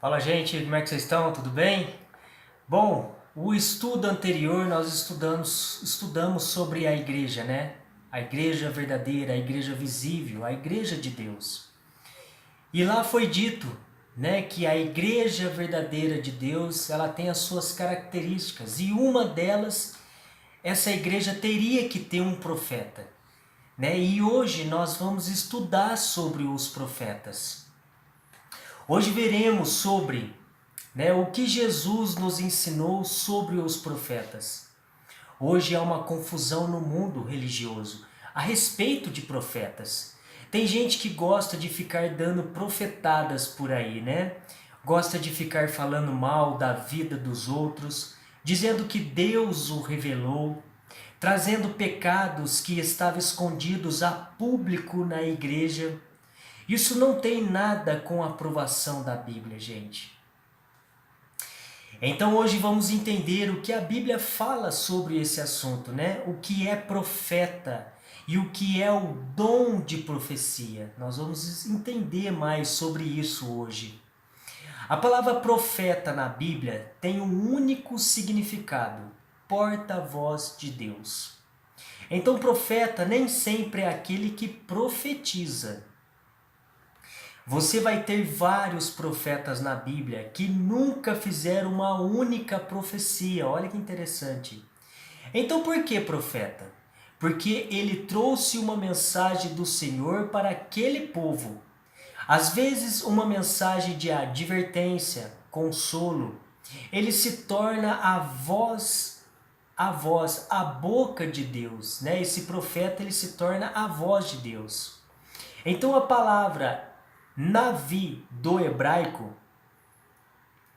Fala, gente, como é que vocês estão? Tudo bem? Bom, o estudo anterior nós estudamos sobre a igreja, né? A igreja verdadeira, a igreja visível, a igreja de Deus. E lá foi dito, né, que a igreja verdadeira de Deus, ela tem as suas características, e uma delas, essa igreja teria que ter um profeta, né? E hoje nós vamos estudar sobre os profetas. Hoje veremos sobre, né, o que Jesus nos ensinou sobre os profetas. Hoje há uma confusão no mundo religioso a respeito de profetas. Tem gente que gosta de ficar dando profetadas por aí, né? Gosta de ficar falando mal da vida dos outros, dizendo que Deus o revelou, trazendo pecados que estavam escondidos a público na igreja. Isso não tem nada com a aprovação da Bíblia, gente. Então hoje vamos entender o que a Bíblia fala sobre esse assunto, né? O que é profeta e o que é o dom de profecia. Nós vamos entender mais sobre isso hoje. A palavra profeta na Bíblia tem um único significado: porta-voz de Deus. Então profeta nem sempre é aquele que profetiza. Você vai ter vários profetas na Bíblia que nunca fizeram uma única profecia. Olha que interessante. Então por que profeta? Porque ele trouxe uma mensagem do Senhor para aquele povo. Às vezes uma mensagem de advertência, consolo. Ele se torna a boca de Deus, né? Esse profeta ele se torna a voz de Deus. Então a palavra Navi do hebraico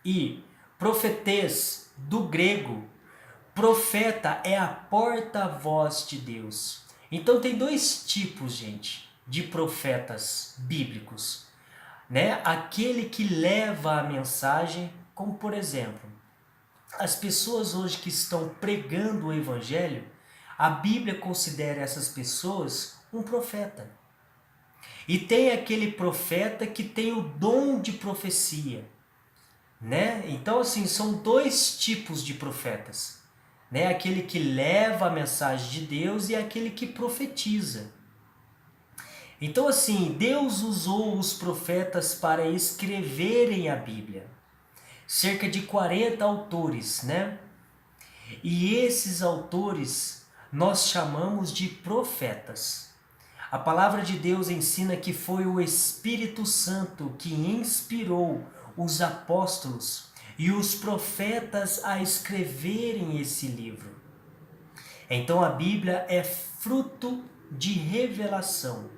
e profetês do grego, profeta é a porta-voz de Deus. Então tem dois tipos, gente, de profetas bíblicos, né? Aquele que leva a mensagem, como por exemplo, as pessoas hoje que estão pregando o evangelho, a Bíblia considera essas pessoas um profeta. E tem aquele profeta que tem o dom de profecia, né? Então assim, são dois tipos de profetas, né? Aquele que leva a mensagem de Deus e aquele que profetiza. Então assim, Deus usou os profetas para escreverem a Bíblia. Cerca de 40 autores, né? E esses autores nós chamamos de profetas. A palavra de Deus ensina que foi o Espírito Santo que inspirou os apóstolos e os profetas a escreverem esse livro. Então a Bíblia é fruto de revelação,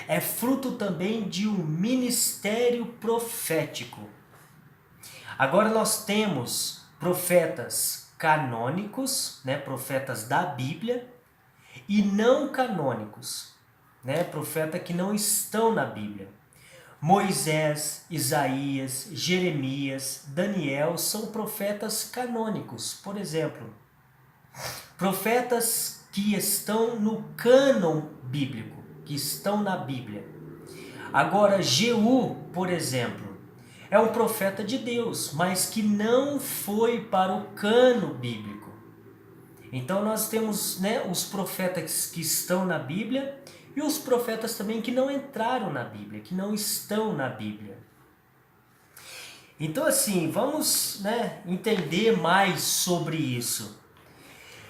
é fruto também de um ministério profético. Agora nós temos profetas canônicos, né, profetas da Bíblia, e não canônicos, né, profetas que não estão na Bíblia. Moisés, Isaías, Jeremias, Daniel são profetas canônicos, por exemplo. Profetas que estão no cânon bíblico, que estão na Bíblia. Agora, Jeú, por exemplo, é um profeta de Deus, mas que não foi para o cânon bíblico. Então nós temos, né, os profetas que estão na Bíblia e os profetas também que não entraram na Bíblia, que não estão na Bíblia. Então assim, vamos, né, entender mais sobre isso.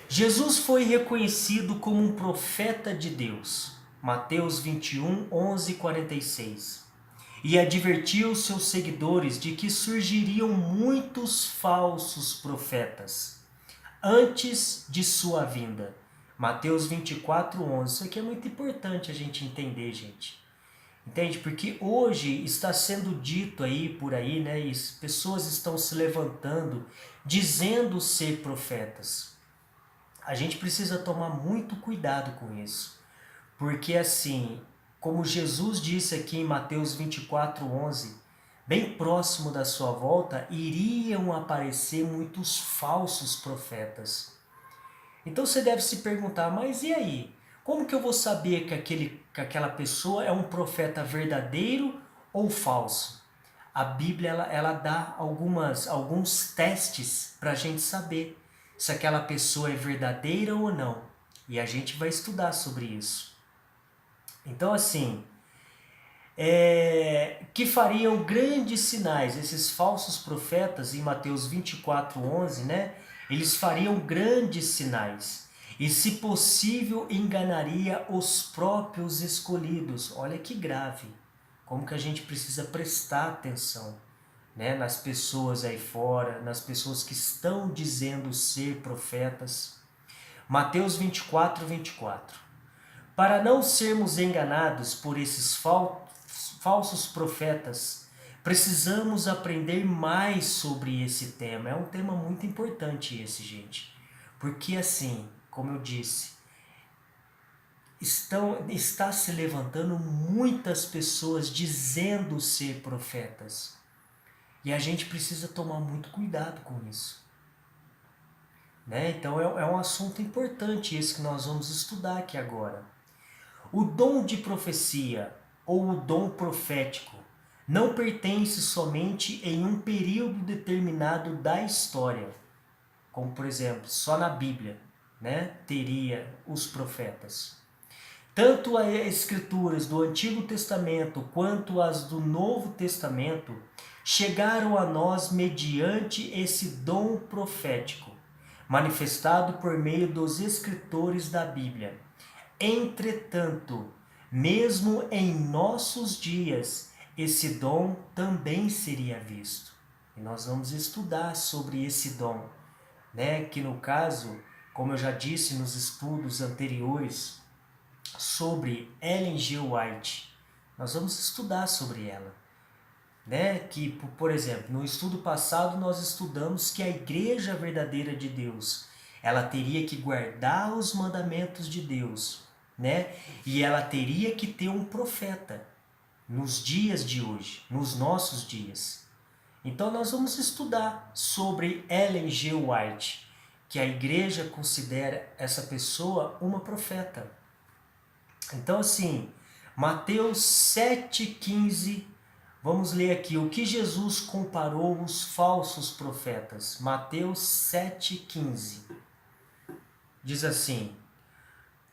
Jesus foi reconhecido como um profeta de Deus. Mateus 21, 11 e 46. E advertiu seus seguidores de que surgiriam muitos falsos profetas antes de sua vinda. Mateus 24, 11. Isso aqui é muito importante a gente entender, gente. Entende? Porque hoje está sendo dito aí, por aí, né? E pessoas estão se levantando, dizendo ser profetas. A gente precisa tomar muito cuidado com isso. Porque assim, como Jesus disse aqui em Mateus 24, 11, bem próximo da sua volta, iriam aparecer muitos falsos profetas. Então você deve se perguntar, mas e aí? Como que eu vou saber que aquela pessoa é um profeta verdadeiro ou falso? a Bíblia ela dá alguns testes para a gente saber se aquela pessoa é verdadeira ou não. E a gente vai estudar sobre isso. Então, assim, que fariam grandes sinais, esses falsos profetas, em Mateus 24:11, né? Eles fariam grandes sinais. E, se possível, enganaria os próprios escolhidos. Olha que grave. Como que a gente precisa prestar atenção, né, nas pessoas aí fora, nas pessoas que estão dizendo ser profetas. Mateus 24:24. Para não sermos enganados por esses falsos profetas, precisamos aprender mais sobre esse tema. É um tema muito importante esse, gente. Porque assim, como eu disse, está se levantando muitas pessoas dizendo ser profetas. E a gente precisa tomar muito cuidado com isso. Né? Então é um assunto importante esse que nós vamos estudar aqui agora. O dom de profecia ou o dom profético não pertence somente em um período determinado da história, como por exemplo, só na Bíblia, né, teria os profetas. Tanto as escrituras do Antigo Testamento quanto as do Novo Testamento chegaram a nós mediante esse dom profético, manifestado por meio dos escritores da Bíblia. Entretanto, mesmo em nossos dias, esse dom também seria visto. E nós vamos estudar sobre esse dom, né? Que no caso, como eu já disse nos estudos anteriores sobre Ellen G. White, nós vamos estudar sobre ela. Né? Que, por exemplo, no estudo passado nós estudamos que a igreja verdadeira de Deus, ela teria que guardar os mandamentos de Deus, né? E ela teria que ter um profeta nos dias de hoje, nos nossos dias. Então nós vamos estudar sobre Ellen G. White, que a igreja considera essa pessoa uma profeta. Então assim, Mateus 7,15, vamos ler aqui o que Jesus comparou os falsos profetas. Mateus 7,15. Diz assim: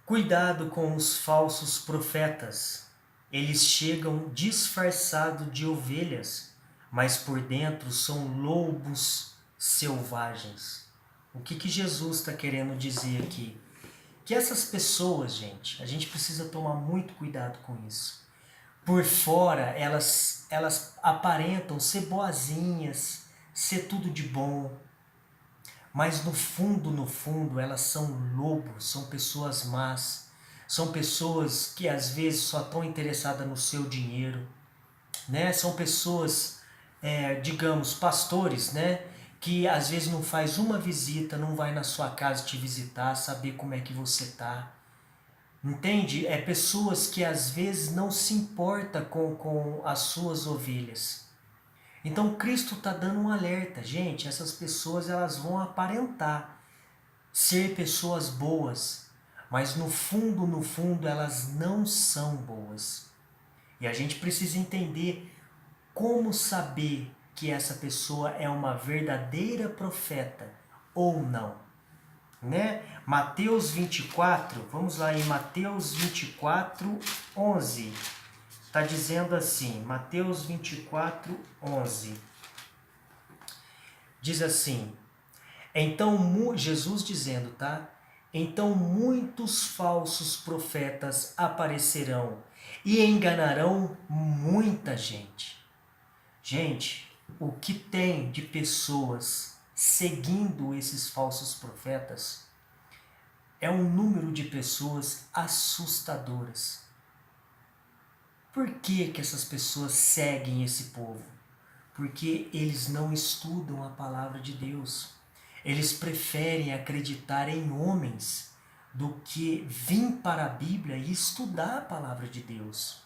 cuidado com os falsos profetas. Eles chegam disfarçados de ovelhas, mas por dentro são lobos selvagens. O que Jesus está querendo dizer aqui? Que essas pessoas, gente, a gente precisa tomar muito cuidado com isso. Por fora, elas aparentam ser boazinhas, ser tudo de bom. Mas no fundo, elas são lobos, são pessoas más. São pessoas que às vezes só estão interessadas no seu dinheiro. Né? São pessoas, digamos, pastores, né? Que às vezes não faz uma visita, não vai na sua casa te visitar, saber como é que você está. Entende? É pessoas que às vezes não se importa com as suas ovelhas. Então Cristo está dando um alerta. Gente, essas pessoas elas vão aparentar ser pessoas boas, mas no fundo elas não são boas. E a gente precisa entender como saber que essa pessoa é uma verdadeira profeta ou não. Né? Mateus 24, vamos lá em Mateus 24:11. Está dizendo assim, Mateus 24:11. Diz assim: então, Jesus dizendo, tá? Então muitos falsos profetas aparecerão e enganarão muita gente. Gente, o que tem de pessoas seguindo esses falsos profetas é um número de pessoas assustadoras. Por que essas pessoas seguem esse povo? Porque eles não estudam a palavra de Deus. Eles preferem acreditar em homens do que vir para a Bíblia e estudar a palavra de Deus.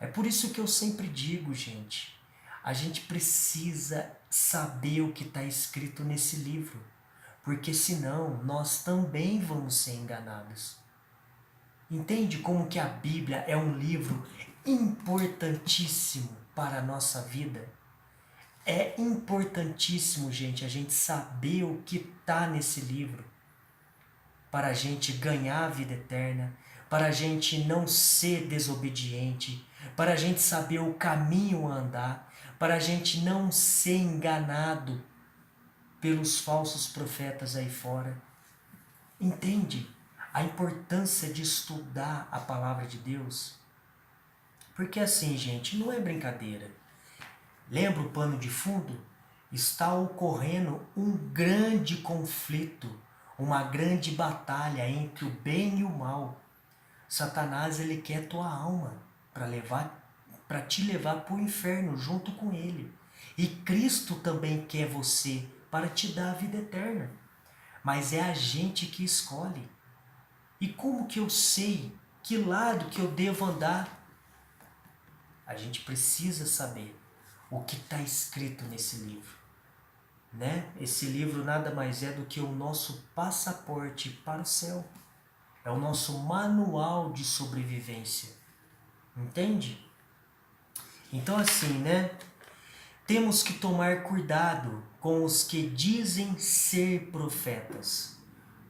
É por isso que eu sempre digo, gente, a gente precisa saber o que está escrito nesse livro, porque senão nós também vamos ser enganados. Entende como que a Bíblia é um livro importantíssimo para a nossa vida? É importantíssimo, gente, a gente saber o que está nesse livro para a gente ganhar a vida eterna, para a gente não ser desobediente, para a gente saber o caminho a andar, para a gente não ser enganado pelos falsos profetas aí fora. Entende a importância de estudar a palavra de Deus? Porque assim, gente, não é brincadeira. Lembra o pano de fundo? Está ocorrendo um grande conflito, uma grande batalha entre o bem e o mal. Satanás, ele quer tua alma para te levar para o inferno junto com ele. E Cristo também quer você para te dar a vida eterna. Mas é a gente que escolhe. E como que eu sei que lado que eu devo andar? A gente precisa saber o que está escrito nesse livro, né? Esse livro nada mais é do que o nosso passaporte para o céu. É o nosso manual de sobrevivência. Entende? Então assim, né? Temos que tomar cuidado com os que dizem ser profetas.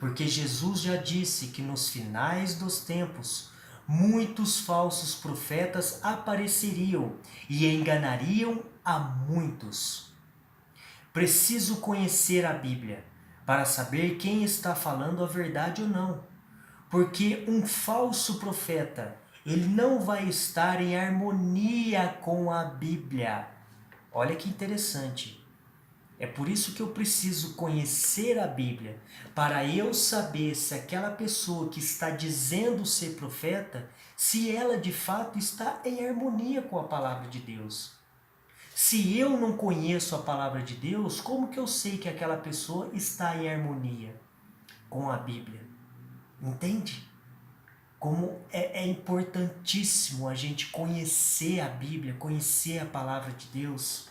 Porque Jesus já disse que nos finais dos tempos muitos falsos profetas apareceriam e enganariam a muitos. Preciso conhecer a Bíblia para saber quem está falando a verdade ou não. Porque um falso profeta, ele não vai estar em harmonia com a Bíblia. Olha que interessante. É por isso que eu preciso conhecer a Bíblia, para eu saber se aquela pessoa que está dizendo ser profeta, se ela de fato está em harmonia com a palavra de Deus. Se eu não conheço a palavra de Deus, como que eu sei que aquela pessoa está em harmonia com a Bíblia? Entende? Como é importantíssimo a gente conhecer a Bíblia, conhecer a palavra de Deus.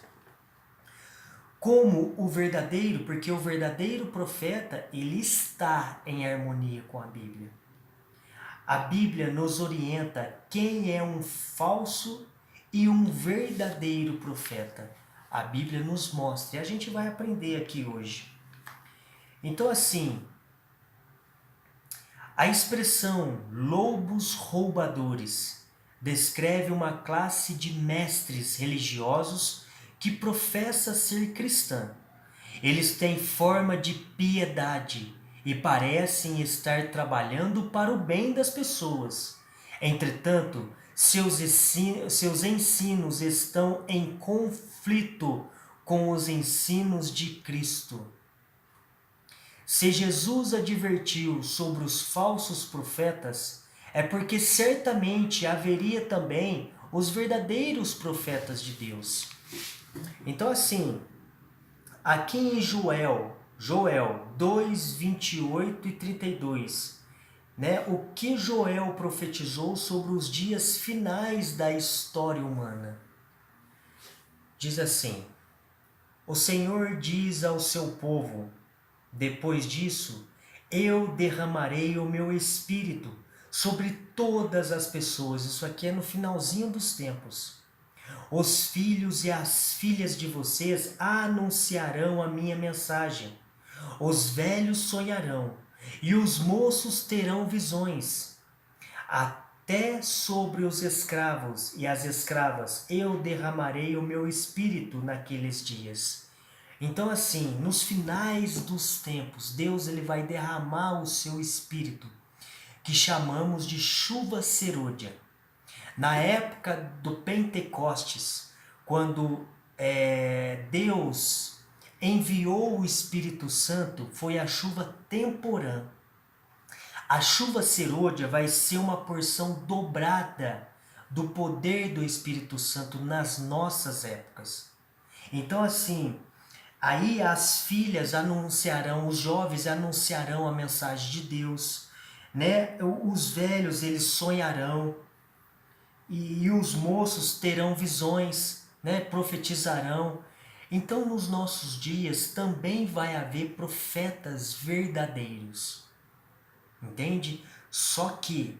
Como o verdadeiro, porque o verdadeiro profeta, ele está em harmonia com a Bíblia. A Bíblia nos orienta quem é um falso e um verdadeiro profeta. A Bíblia nos mostra, e a gente vai aprender aqui hoje. Então assim, a expressão lobos roubadores descreve uma classe de mestres religiosos que professa ser cristã. Eles têm forma de piedade e parecem estar trabalhando para o bem das pessoas. Entretanto, seus ensinos estão em conflito com os ensinos de Cristo. Se Jesus advertiu sobre os falsos profetas, é porque certamente haveria também os verdadeiros profetas de Deus. Então assim, aqui em Joel 2, 28 e 32, né, o que Joel profetizou sobre os dias finais da história humana? Diz assim: o Senhor diz ao seu povo, depois disso, eu derramarei o meu espírito sobre todas as pessoas. Isso aqui é no finalzinho dos tempos. Os filhos e as filhas de vocês anunciarão a minha mensagem. Os velhos sonharão e os moços terão visões. Até sobre os escravos e as escravas eu derramarei o meu espírito naqueles dias. Então assim, nos finais dos tempos, Deus ele vai derramar o seu espírito, que chamamos de chuva serôdia. Na época do Pentecostes, quando Deus enviou o Espírito Santo, foi a chuva temporã. A chuva serôdia vai ser uma porção dobrada do poder do Espírito Santo nas nossas épocas. Então assim, aí as filhas anunciarão, os jovens anunciarão a mensagem de Deus, né? Os velhos eles sonharão e os moços terão visões, né? Profetizarão. Então nos nossos dias também vai haver profetas verdadeiros. Entende? Só que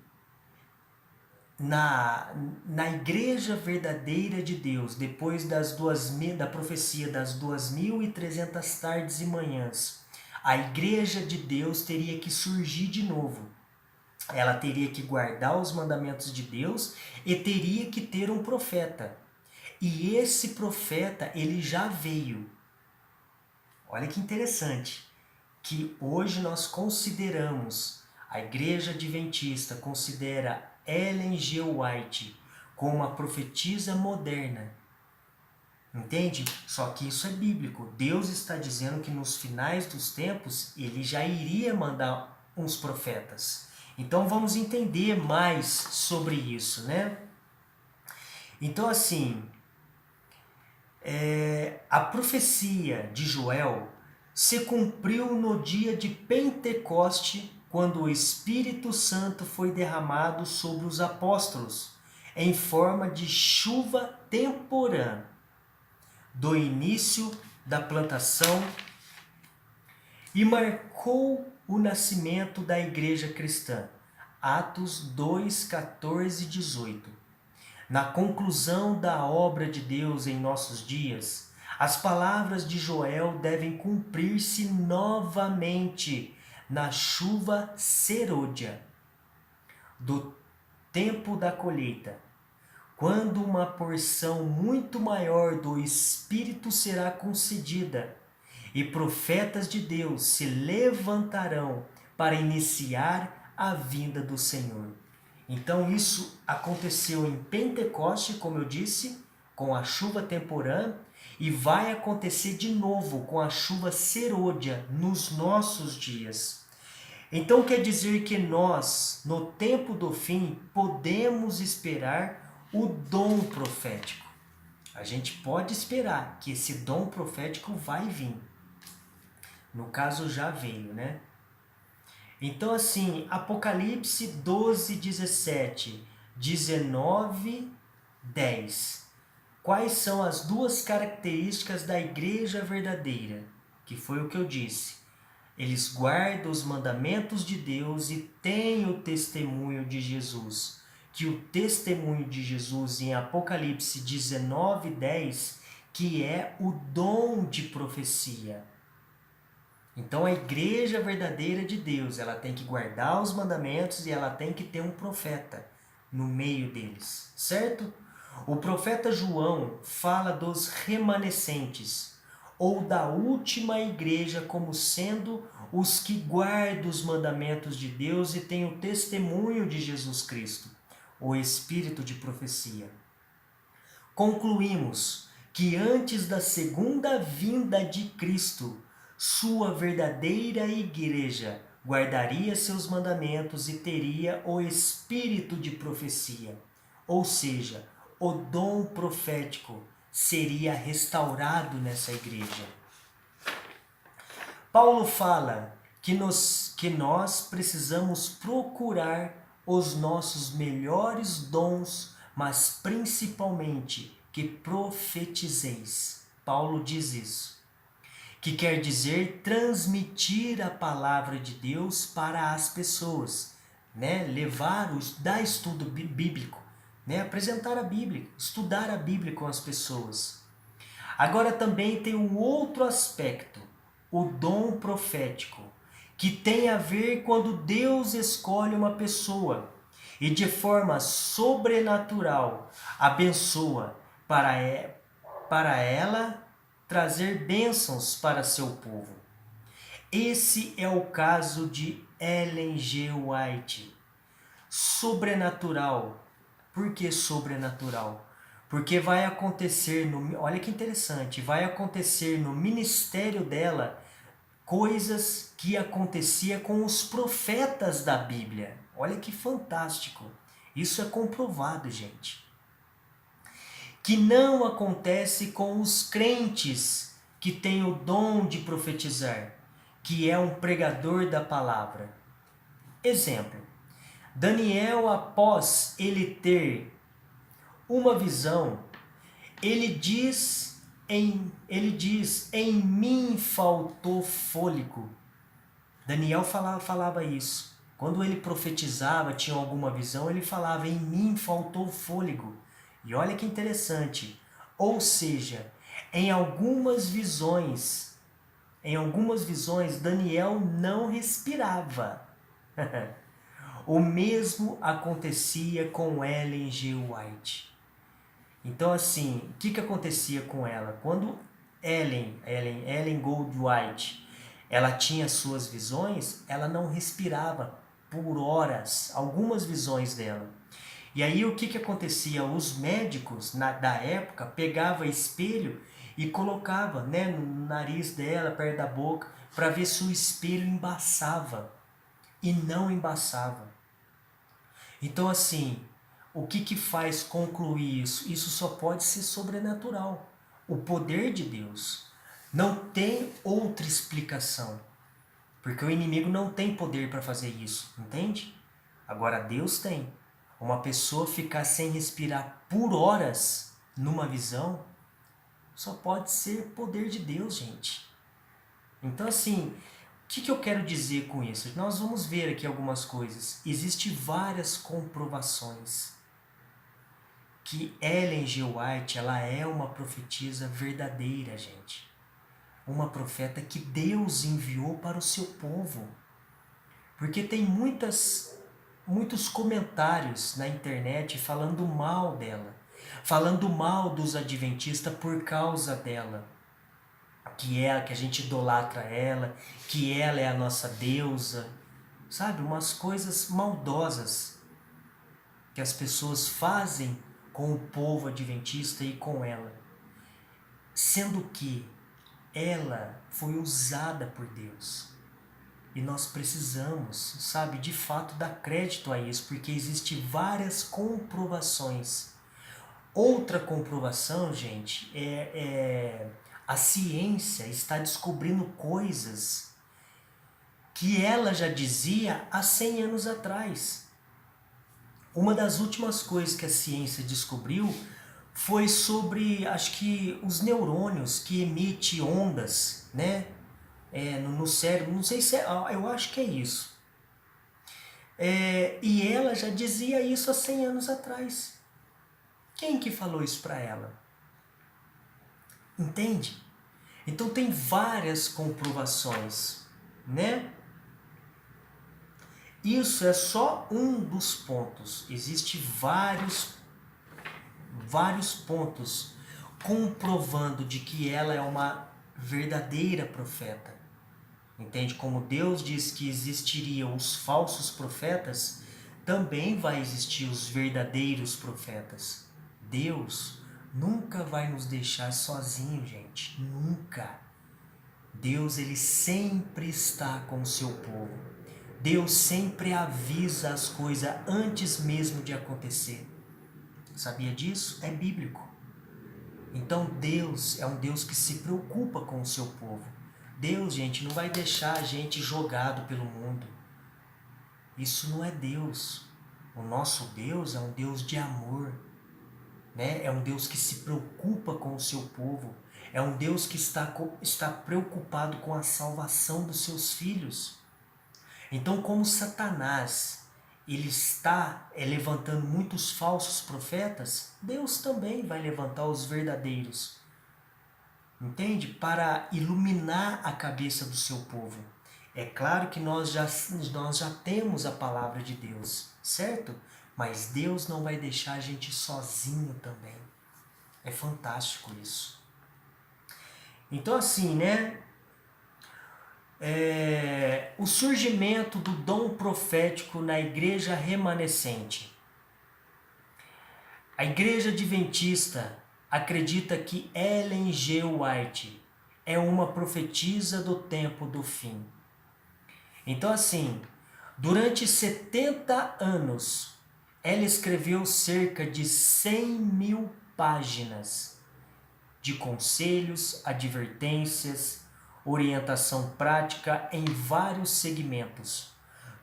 na igreja verdadeira de Deus, depois da profecia das 2300 tardes e manhãs, a igreja de Deus teria que surgir de novo. Ela teria que guardar os mandamentos de Deus e teria que ter um profeta. E esse profeta, ele já veio. Olha que interessante, que hoje nós consideramos, a Igreja Adventista considera Ellen G. White como uma profetisa moderna. Entende? Só que isso é bíblico. Deus está dizendo que nos finais dos tempos ele já iria mandar uns profetas. Então vamos entender mais sobre isso, né? Então assim, a profecia de Joel se cumpriu no dia de Pentecoste, quando o Espírito Santo foi derramado sobre os apóstolos, em forma de chuva temporã, do início da plantação, e marcou o nascimento da igreja cristã. Atos 2, 14 e 18. Na conclusão da obra de Deus em nossos dias, as palavras de Joel devem cumprir-se novamente na chuva serôdia do tempo da colheita, quando uma porção muito maior do Espírito será concedida e profetas de Deus se levantarão para iniciar a vinda do Senhor. Então isso aconteceu em Pentecoste, como eu disse, com a chuva temporã, e vai acontecer de novo com a chuva serôdia nos nossos dias. Então quer dizer que nós, no tempo do fim, podemos esperar o dom profético. A gente pode esperar que esse dom profético vai vir. No caso já veio, né? Então assim, Apocalipse 12, 17, 19, 10. Quais são as duas características da igreja verdadeira? Que foi o que eu disse. Eles guardam os mandamentos de Deus e têm o testemunho de Jesus. Que o testemunho de Jesus em Apocalipse 19, 10, que é o dom de profecia. Então a igreja verdadeira de Deus, ela tem que guardar os mandamentos e ela tem que ter um profeta no meio deles, certo? O profeta João fala dos remanescentes, ou da última igreja como sendo os que guardam os mandamentos de Deus e têm o testemunho de Jesus Cristo, o espírito de profecia. Concluímos que antes da segunda vinda de Cristo, sua verdadeira igreja guardaria seus mandamentos e teria o espírito de profecia, ou seja, o dom profético seria restaurado nessa igreja. Paulo fala que nós precisamos procurar os nossos melhores dons, mas principalmente que profetizeis. Paulo diz isso, que quer dizer transmitir a palavra de Deus para as pessoas, né? Dar estudo bíblico, né? Apresentar a Bíblia, estudar a Bíblia com as pessoas. Agora também tem um outro aspecto, o dom profético, que tem a ver quando Deus escolhe uma pessoa e de forma sobrenatural abençoa para ela trazer bênçãos para seu povo. Esse é o caso de Ellen G. White. Sobrenatural. Por que sobrenatural? Porque vai acontecer, olha que interessante, vai acontecer no ministério dela coisas que acontecia com os profetas da Bíblia. Olha que fantástico. Isso é comprovado, gente. Que não acontece com os crentes que têm o dom de profetizar, que é um pregador da palavra. Exemplo, Daniel, após ele ter uma visão, ele diz, em mim faltou fôlego. Daniel falava isso Quando ele profetizava, tinha alguma visão, ele falava: em mim faltou fôlego. E olha que interessante. Ou seja, em algumas visões, Daniel não respirava. O mesmo acontecia com Ellen G. White. Então, assim, o que acontecia com ela? Quando Ellen Gold White, ela tinha suas visões, ela não respirava por horas, algumas visões dela. E aí o que acontecia? Os médicos da época pegavam espelho e colocava, né, no nariz dela, perto da boca, para ver se o espelho embaçava. E não embaçava. Então, assim, o que faz concluir isso? Isso só pode ser sobrenatural. O poder de Deus. Não tem outra explicação. Porque o inimigo não tem poder para fazer isso, entende? Agora Deus tem. Uma pessoa ficar sem respirar por horas numa visão só pode ser poder de Deus, gente. Então, assim, o que eu quero dizer com isso? Nós vamos ver aqui algumas coisas. Existem várias comprovações que Ellen G. White, ela é uma profetisa verdadeira, gente. Uma profeta que Deus enviou para o seu povo. Porque tem muitos comentários na internet falando mal dela. Falando mal dos adventistas por causa dela. Que a gente idolatra ela, que ela é a nossa deusa. Sabe, umas coisas maldosas que as pessoas fazem com o povo adventista e com ela. Sendo que ela foi usada por Deus. E nós precisamos, sabe, de fato dar crédito a isso, porque existem várias comprovações. Outra comprovação, gente, a ciência está descobrindo coisas que ela já dizia há 100 anos atrás. Uma das últimas coisas que a ciência descobriu foi sobre, acho que, os neurônios que emitem ondas, né? No cérebro, não sei se eu acho que é isso. E ela já dizia isso há 100 anos atrás. Quem que falou isso para ela? Entende? Então tem várias comprovações, né? Isso é só um dos pontos. Existem vários pontos comprovando de que ela é uma verdadeira profeta. Entende? Como Deus diz que existiriam os falsos profetas, também vai existir os verdadeiros profetas. Deus nunca vai nos deixar sozinhos, gente. Nunca. Deus, ele sempre está com o seu povo. Deus sempre avisa as coisas antes mesmo de acontecer. Sabia disso? É bíblico. Então Deus é um Deus que se preocupa com o seu povo. Deus, gente, não vai deixar a gente jogado pelo mundo. Isso não é Deus. O nosso Deus é um Deus de amor, né? É um Deus que se preocupa com o seu povo. É um Deus que está preocupado com a salvação dos seus filhos. Então, como Satanás ele está levantando muitos falsos profetas, Deus também vai levantar os verdadeiros. Entende? Para iluminar a cabeça do seu povo. É claro que nós já temos a palavra de Deus, certo? Mas Deus não vai deixar a gente sozinho também. É fantástico isso. Então, assim, né? O surgimento do dom profético na igreja remanescente. A igreja adventista acredita que Ellen G. White é uma profetisa do tempo do fim. Então, assim, durante 70 anos, ela escreveu cerca de 100.000 páginas de conselhos, advertências, orientação prática em vários segmentos,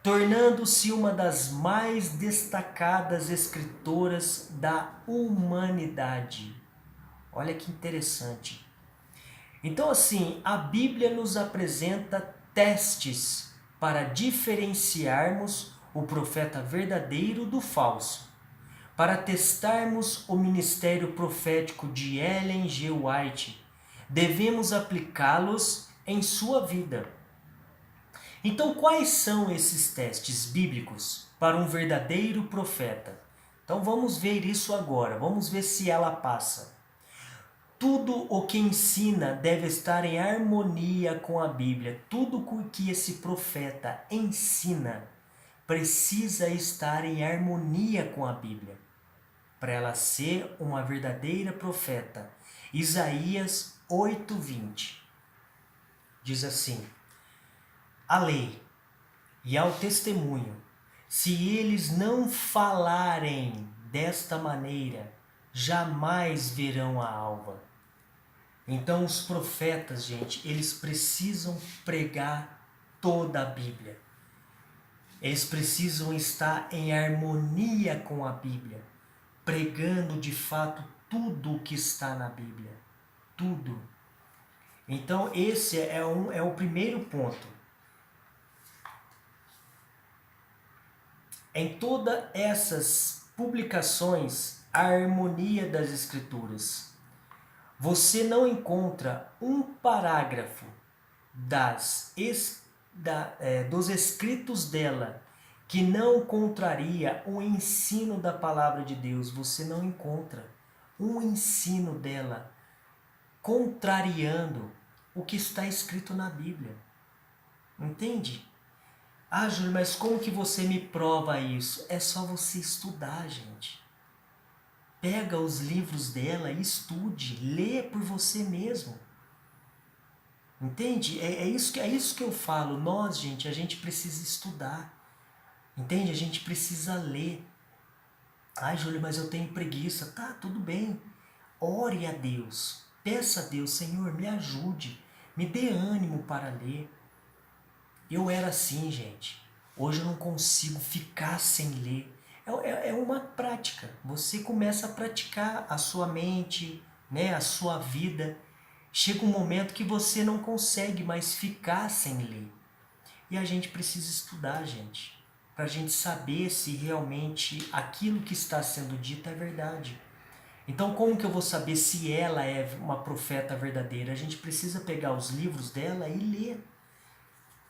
tornando-se uma das mais destacadas escritoras da humanidade. Olha que interessante. Então, assim, a Bíblia nos apresenta testes para diferenciarmos o profeta verdadeiro do falso. Para testarmos o ministério profético de Ellen G. White, devemos aplicá-los em sua vida. Então, quais são esses testes bíblicos para um verdadeiro profeta? Então, vamos ver isso agora. Vamos ver se ela passa. Tudo o que ensina deve estar em harmonia com a Bíblia. Tudo o que esse profeta ensina precisa estar em harmonia com a Bíblia, para ela ser uma verdadeira profeta. Isaías 8:20 diz assim: a lei e ao testemunho, se eles não falarem desta maneira, jamais verão a alva. Então os profetas, gente, eles precisam pregar toda a Bíblia. Eles precisam estar em harmonia com a Bíblia, pregando de fato tudo o que está na Bíblia. Tudo. Então esse é o primeiro ponto. Em todas essas publicações, a harmonia das Escrituras. Você não encontra um parágrafo dos escritos dela que não contraria o ensino da palavra de Deus. Você não encontra um ensino dela contrariando o que está escrito na Bíblia. Entende? Ah, Júlio, mas como que você me prova isso? É só você estudar, gente. Pega os livros dela e estude, lê por você mesmo. Entende? É isso que eu falo. Nós, gente, a gente precisa estudar. Entende? A gente precisa ler. Ai, Júlio, mas eu tenho preguiça. Tá, tudo bem. Ore a Deus. Peça a Deus, Senhor, me ajude. Me dê ânimo para ler. Eu era assim, gente. Hoje eu não consigo ficar sem ler. É uma prática. Você começa a praticar a sua mente, né, a sua vida. Chega um momento que você não consegue mais ficar sem ler. E a gente precisa estudar, gente, para a gente saber se realmente aquilo que está sendo dito é verdade. Então, como que eu vou saber se ela é uma profeta verdadeira? A gente precisa pegar os livros dela e ler.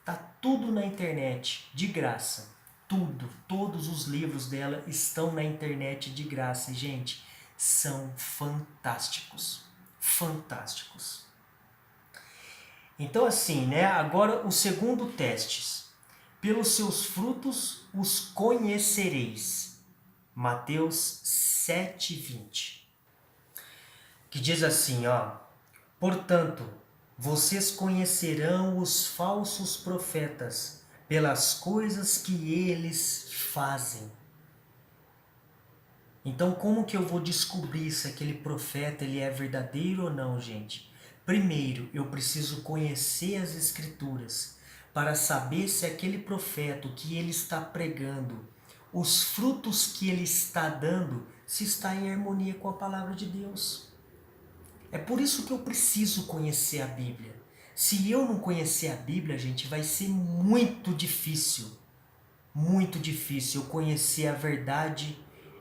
Tá tudo na internet, de graça. Tudo, todos os livros dela estão na internet de graça. E, gente, são fantásticos. Fantásticos. Então, assim, né? Agora o segundo teste. Pelos seus frutos os conhecereis. Mateus 7:20. Que diz assim, ó: portanto, vocês conhecerão os falsos profetas pelas coisas que eles fazem. Então, como que eu vou descobrir se aquele profeta ele é verdadeiro ou não, gente? Primeiro, eu preciso conhecer as Escrituras para saber se aquele profeta, o que ele está pregando, os frutos que ele está dando, se está em harmonia com a palavra de Deus. É por isso que eu preciso conhecer a Bíblia. Se eu não conhecer a Bíblia, gente, vai ser muito difícil eu conhecer a verdade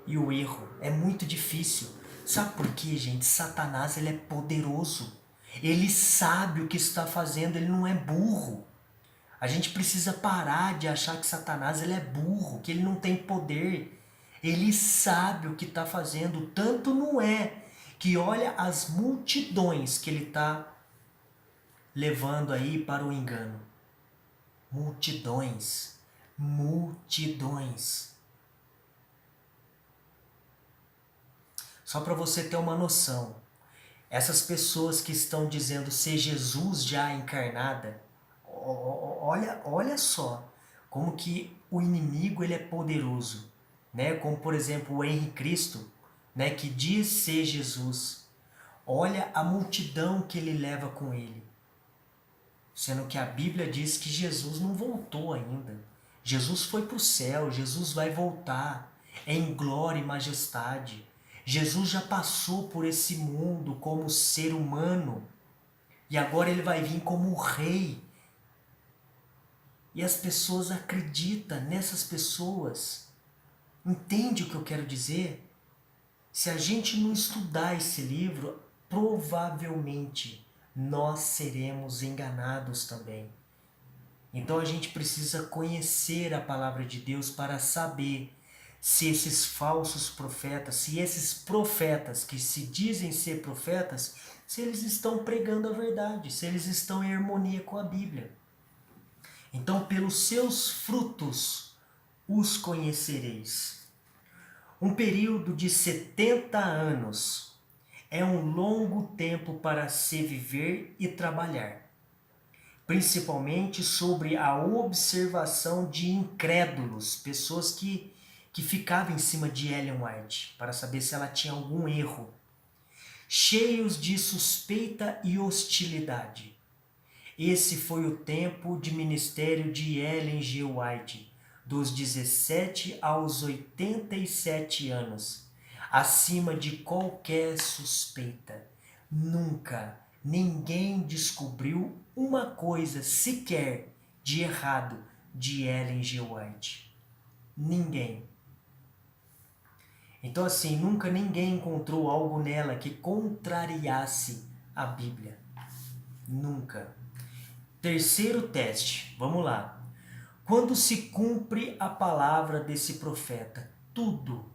e o erro. É muito difícil. Sabe por quê, gente? Satanás, ele é poderoso. Ele sabe o que está fazendo, ele não é burro. A gente precisa parar de achar que Satanás ele é burro, que ele não tem poder. Ele sabe o que está fazendo, tanto não é que olha as multidões que ele está levando aí para o engano. Multidões. Multidões. Só para você ter uma noção, essas pessoas que estão dizendo ser Jesus já encarnada, olha só como que o inimigo ele é poderoso, né? Como por exemplo o Henri Cristo, né, que diz ser Jesus. Olha a multidão que ele leva com ele. Sendo que a Bíblia diz que Jesus não voltou ainda. Jesus foi para o céu, Jesus vai voltar em glória e majestade. Jesus já passou por esse mundo como ser humano e agora ele vai vir como rei. E as pessoas acreditam nessas pessoas. Entende o que eu quero dizer? Se a gente não estudar esse livro, provavelmente nós seremos enganados também. Então a gente precisa conhecer a palavra de Deus para saber se esses falsos profetas, se esses profetas que se dizem ser profetas, se eles estão pregando a verdade, se eles estão em harmonia com a Bíblia. Então, pelos seus frutos os conhecereis. Um período de 70 anos é um longo tempo para se viver e trabalhar, principalmente sobre a observação de incrédulos, pessoas que ficavam em cima de Ellen White para saber se ela tinha algum erro, cheios de suspeita e hostilidade. Esse foi o tempo de ministério de Ellen G. White, dos 17 aos 87 anos, acima de qualquer suspeita. Nunca ninguém descobriu uma coisa sequer de errado de Ellen G. White. Ninguém. Então assim, nunca ninguém encontrou algo nela que contrariasse a Bíblia. Nunca. Terceiro teste, vamos lá. Quando se cumpre a palavra desse profeta, tudo,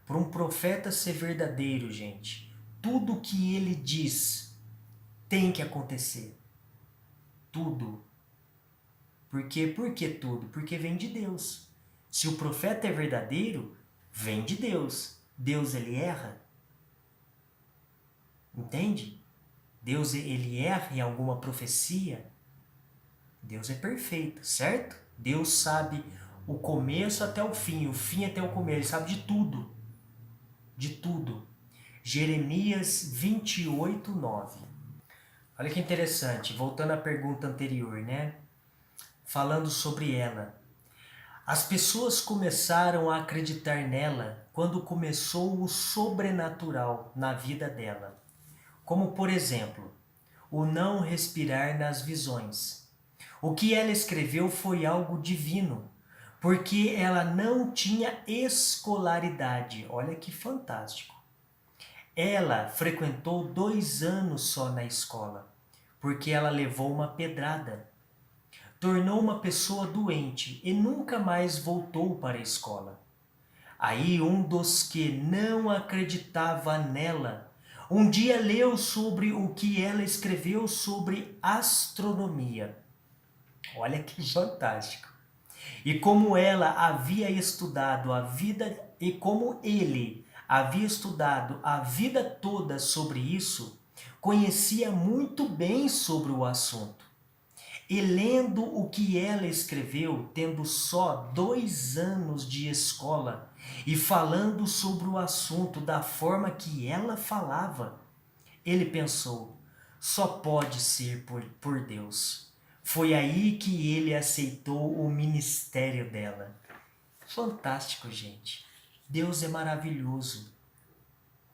para um profeta ser verdadeiro, gente, tudo que ele diz tem que acontecer. Tudo. Por quê? Por que tudo? Porque vem de Deus. Se o profeta é verdadeiro, vem de Deus. Deus, ele erra? Entende? Deus, ele erra em alguma profecia? Deus é perfeito, certo? Deus sabe o começo até o fim até o começo. Ele sabe de tudo. De tudo. Jeremias 28, 9. Olha que interessante, voltando à pergunta anterior, né? Falando sobre ela. As pessoas começaram a acreditar nela quando começou o sobrenatural na vida dela. Como, por exemplo, o não respirar nas visões. O que ela escreveu foi algo divino, porque ela não tinha escolaridade. Olha que fantástico. Ela frequentou 2 anos só na escola, porque ela levou uma pedrada. Tornou uma pessoa doente e nunca mais voltou para a escola. Aí um dos que não acreditava nela, um dia leu sobre o que ela escreveu sobre astronomia. Olha que fantástico. E como ela havia estudado a vida, e como ele havia estudado a vida toda sobre isso, conhecia muito bem sobre o assunto. E lendo o que ela escreveu, tendo só 2 anos de escola, e falando sobre o assunto da forma que ela falava, ele pensou, só pode ser por Deus. Foi aí que ele aceitou o ministério dela. Fantástico, gente. Deus é maravilhoso.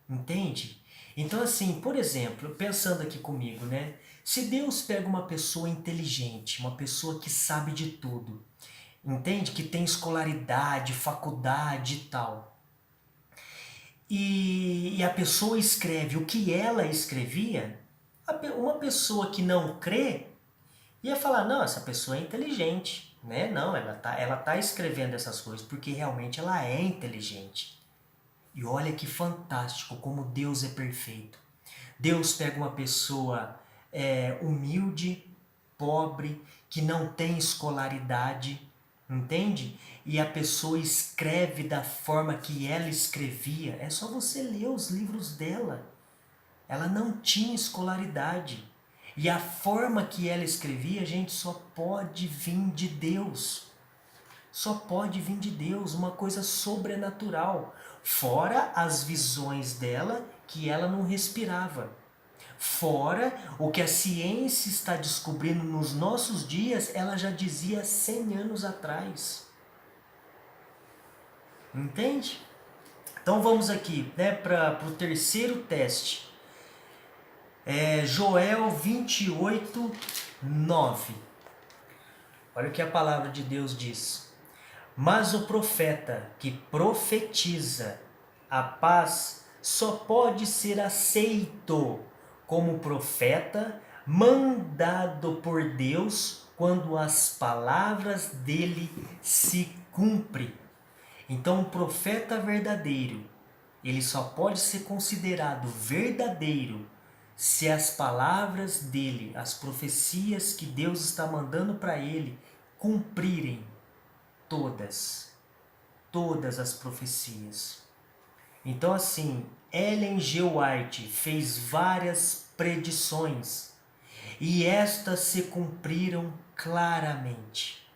Entende? Então assim, por exemplo, pensando aqui comigo, né? Se Deus pega uma pessoa inteligente, uma pessoa que sabe de tudo, entende? Que tem escolaridade, faculdade e tal. E a pessoa escreve o que ela escrevia, uma pessoa que não crê ia falar, não, essa pessoa é inteligente, né? Não, ela tá escrevendo essas coisas porque realmente ela é inteligente. E olha que fantástico como Deus é perfeito. Deus pega uma pessoa humilde, pobre, que não tem escolaridade, entende? E a pessoa escreve da forma que ela escrevia. É só você ler os livros dela. Ela não tinha escolaridade. E a forma que ela escrevia, gente, só pode vir de Deus. Só pode vir de Deus, uma coisa sobrenatural. Fora as visões dela que ela não respirava. Fora o que a ciência está descobrindo nos nossos dias, ela já dizia 100 anos atrás. Entende? Então vamos aqui, né, para o terceiro teste. Joel 28, 9. Olha o que a palavra de Deus diz. Mas o profeta que profetiza a paz só pode ser aceito como profeta mandado por Deus quando as palavras dele se cumprem. Então, o profeta verdadeiro, ele só pode ser considerado verdadeiro se as palavras dele, as profecias que Deus está mandando para ele, cumprirem todas as profecias. Então, assim, Ellen G. White fez várias predições e estas se cumpriram claramente.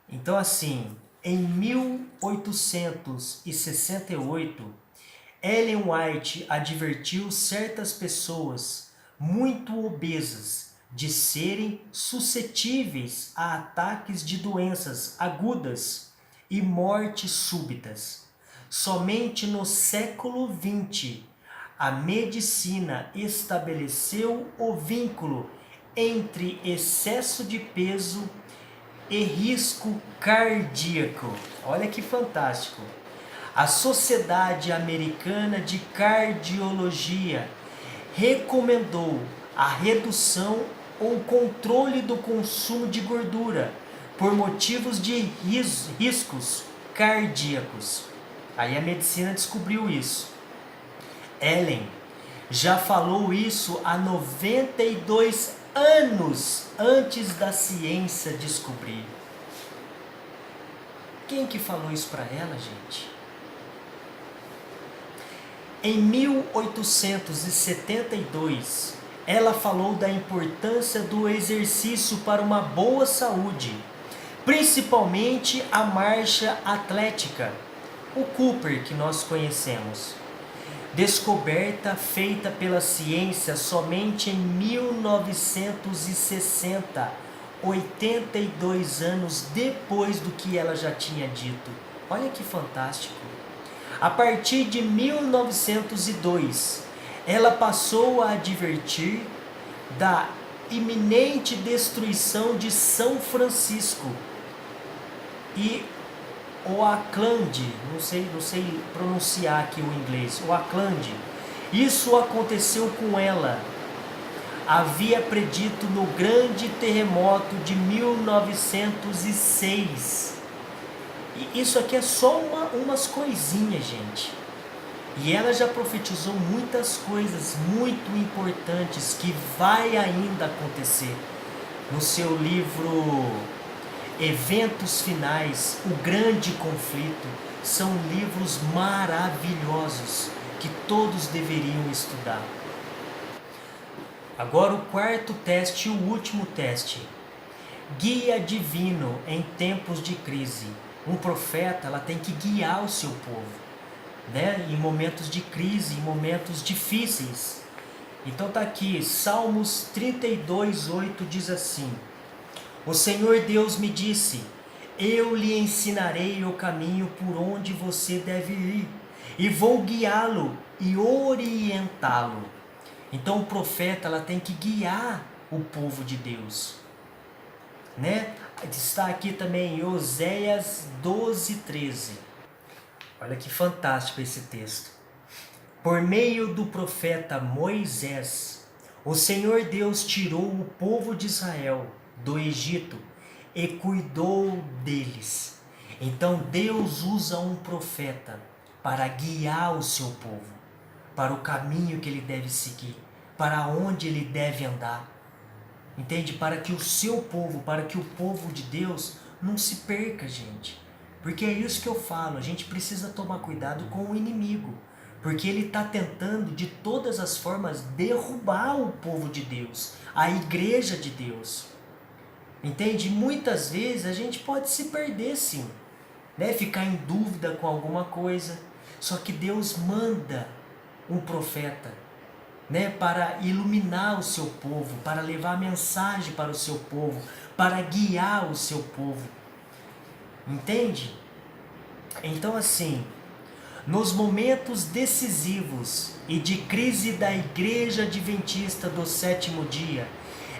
Então, assim, em 1868, Ellen White advertiu certas pessoas muito obesas de serem suscetíveis a ataques de doenças agudas e mortes súbitas. Somente no século XX, a medicina estabeleceu o vínculo entre excesso de peso e risco cardíaco. Olha que fantástico! A Sociedade Americana de Cardiologia recomendou a redução ou controle do consumo de gordura por motivos de riscos cardíacos. Aí a medicina descobriu isso. Ellen já falou isso há 92 anos antes da ciência descobrir. Quem que falou isso para ela, gente? Em 1872, ela falou da importância do exercício para uma boa saúde, principalmente a marcha atlética, o Cooper que nós conhecemos. Descoberta feita pela ciência somente em 1960, 82 anos depois do que ela já tinha dito. Olha que fantástico! A partir de 1902, ela passou a advertir da iminente destruição de São Francisco e Oakland, não sei pronunciar aqui o inglês, Oakland. Isso aconteceu com ela. Havia predito no grande terremoto de 1906. E isso aqui é só umas coisinhas, gente. E ela já profetizou muitas coisas muito importantes que vai ainda acontecer. No seu livro Eventos Finais, O Grande Conflito, são livros maravilhosos que todos deveriam estudar. Agora o quarto teste e o último teste. Guia divino em tempos de crise. Um profeta, ela tem que guiar o seu povo, né? Em momentos de crise, em momentos difíceis. Então tá aqui, Salmos 32:8 diz assim: O Senhor Deus me disse, eu lhe ensinarei o caminho por onde você deve ir, e vou guiá-lo e orientá-lo. Então o profeta, ela tem que guiar o povo de Deus, né? Está aqui também em Oséias 12:13. Olha que fantástico esse texto. Por meio do profeta Moisés, o Senhor Deus tirou o povo de Israel do Egito e cuidou deles. Então Deus usa um profeta para guiar o seu povo, para o caminho que ele deve seguir, para onde ele deve andar. Entende? Para que o seu povo, para que o povo de Deus não se perca, gente. Porque é isso que eu falo, a gente precisa tomar cuidado com o inimigo. Porque ele está tentando de todas as formas derrubar o povo de Deus, a igreja de Deus. Entende? Muitas vezes a gente pode se perder sim, né? Ficar em dúvida com alguma coisa. Só que Deus manda um profeta, né, para iluminar o seu povo, para levar a mensagem para o seu povo, para guiar o seu povo. Entende? Então assim, Nos momentos decisivos e de crise da Igreja Adventista do Sétimo Dia,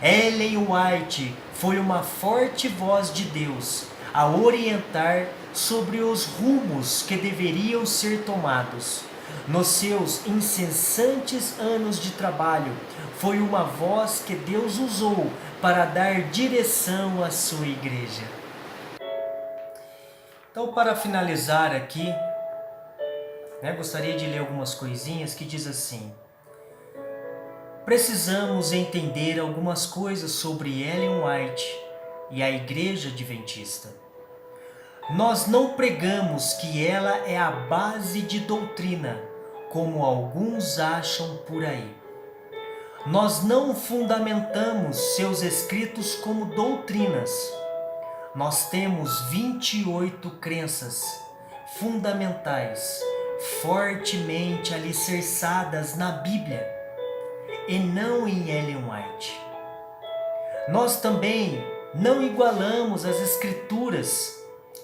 Ellen White foi uma forte voz de Deus a orientar sobre os rumos que deveriam ser tomados. Nos seus incessantes anos de trabalho, foi uma voz que Deus usou para dar direção à sua igreja. Então, para finalizar aqui, gostaria de ler algumas coisinhas que diz assim: precisamos entender algumas coisas sobre Ellen White e a Igreja Adventista. Nós não pregamos que ela é a base de doutrina, como alguns acham por aí. Nós não fundamentamos seus escritos como doutrinas. Nós temos 28 crenças fundamentais, fortemente alicerçadas na Bíblia e não em Ellen White. Nós também não igualamos as escrituras,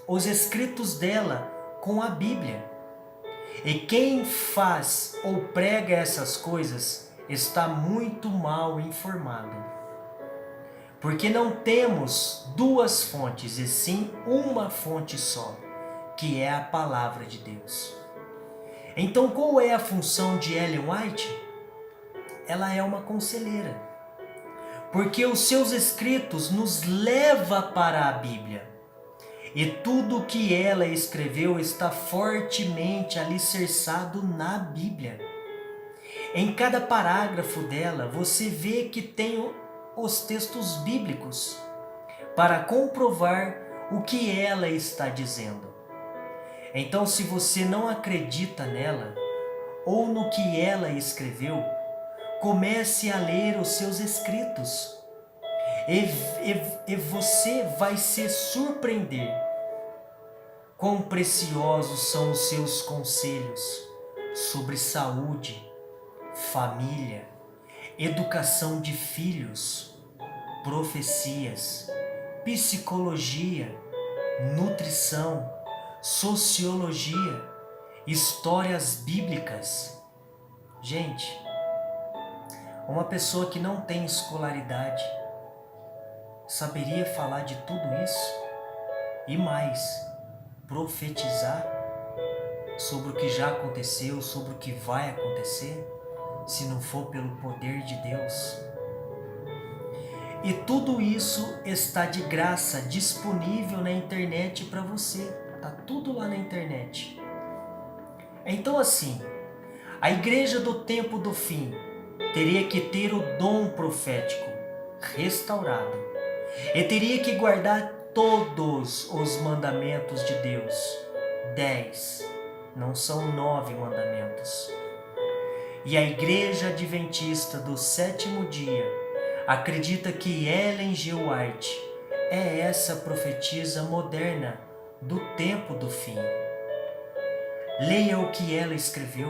os escritos dela com a Bíblia. E quem faz ou prega essas coisas está muito mal informado. Porque não temos duas fontes, e sim uma fonte só, que é a palavra de Deus. Então, qual é a função de Ellen White? Ela é uma conselheira, porque os seus escritos nos levam para a Bíblia. E tudo o que ela escreveu está fortemente alicerçado na Bíblia. Em cada parágrafo dela, você vê que tem os textos bíblicos para comprovar o que ela está dizendo. Então, se você não acredita nela ou no que ela escreveu, comece a ler os seus escritos e você vai se surpreender quão preciosos são os seus conselhos sobre saúde, família, educação de filhos, profecias, psicologia, nutrição, sociologia, histórias bíblicas. Gente, uma pessoa que não tem escolaridade saberia falar de tudo isso e mais, profetizar sobre o que já aconteceu, sobre o que vai acontecer, se não for pelo poder de Deus. E tudo isso está de graça, disponível na internet para você. Está tudo lá na internet. Então assim, a igreja do tempo do fim teria que ter o dom profético restaurado e teria que guardar todos os mandamentos de Deus. 10, não são 9 mandamentos. E a Igreja Adventista do Sétimo Dia acredita que Ellen G. White é essa profetisa moderna do tempo do fim. Leia o que ela escreveu.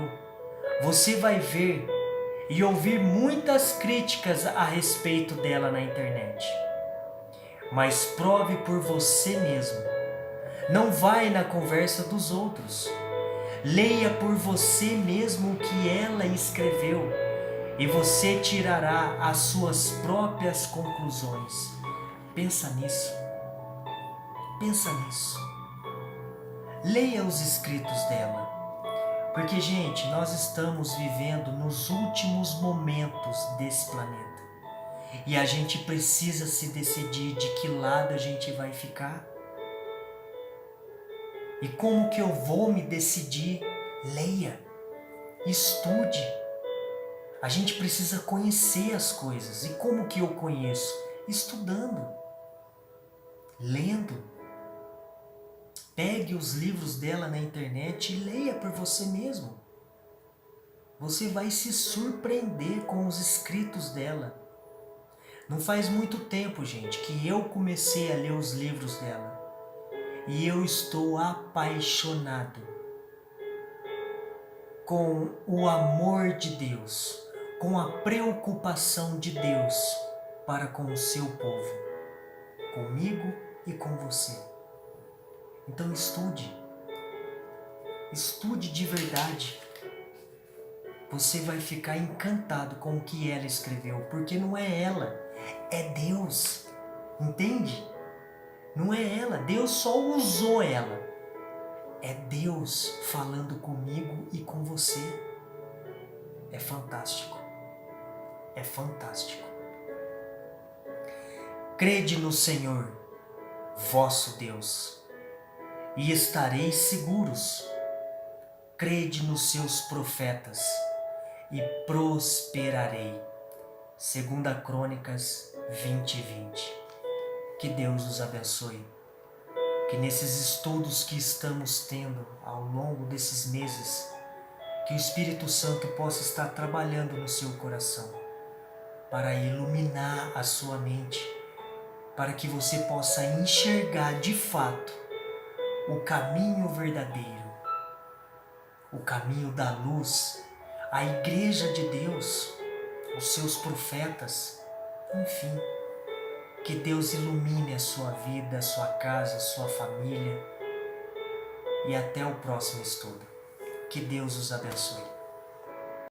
Você vai ver e ouvir muitas críticas a respeito dela na internet. Mas prove por você mesmo. Não vai na conversa dos outros. Leia por você mesmo o que ela escreveu e você tirará as suas próprias conclusões. Pensa nisso. Pensa nisso. Leia os escritos dela. Porque, gente, nós estamos vivendo nos últimos momentos desse planeta. E a gente precisa se decidir de que lado a gente vai ficar. E como que eu vou me decidir? Leia, estude. A gente precisa conhecer as coisas. E como que eu conheço? Estudando, lendo. Pegue os livros dela na internet e leia por você mesmo. Você vai se surpreender com os escritos dela. Não faz muito tempo, gente, que eu comecei a ler os livros dela. E eu estou apaixonado com o amor de Deus, com a preocupação de Deus para com o seu povo, comigo e com você. Então estude, Estude de verdade. Você vai ficar encantado com o que ela escreveu, porque não é ela, é Deus. Entende? Não é ela, Deus só usou ela. É Deus falando comigo e com você. É fantástico. É fantástico. Crede no Senhor, vosso Deus, e estareis seguros. Crede nos seus profetas e prosperarei. 2 Crônicas 20:20. Que Deus os abençoe. Que nesses estudos que estamos tendo ao longo desses meses, que o Espírito Santo possa estar trabalhando no seu coração para iluminar a sua mente, para que você possa enxergar de fato o caminho verdadeiro, o caminho da luz, a igreja de Deus, os seus profetas, enfim. Que Deus ilumine a sua vida, a sua casa, a sua família. E até o próximo estudo. Que Deus os abençoe.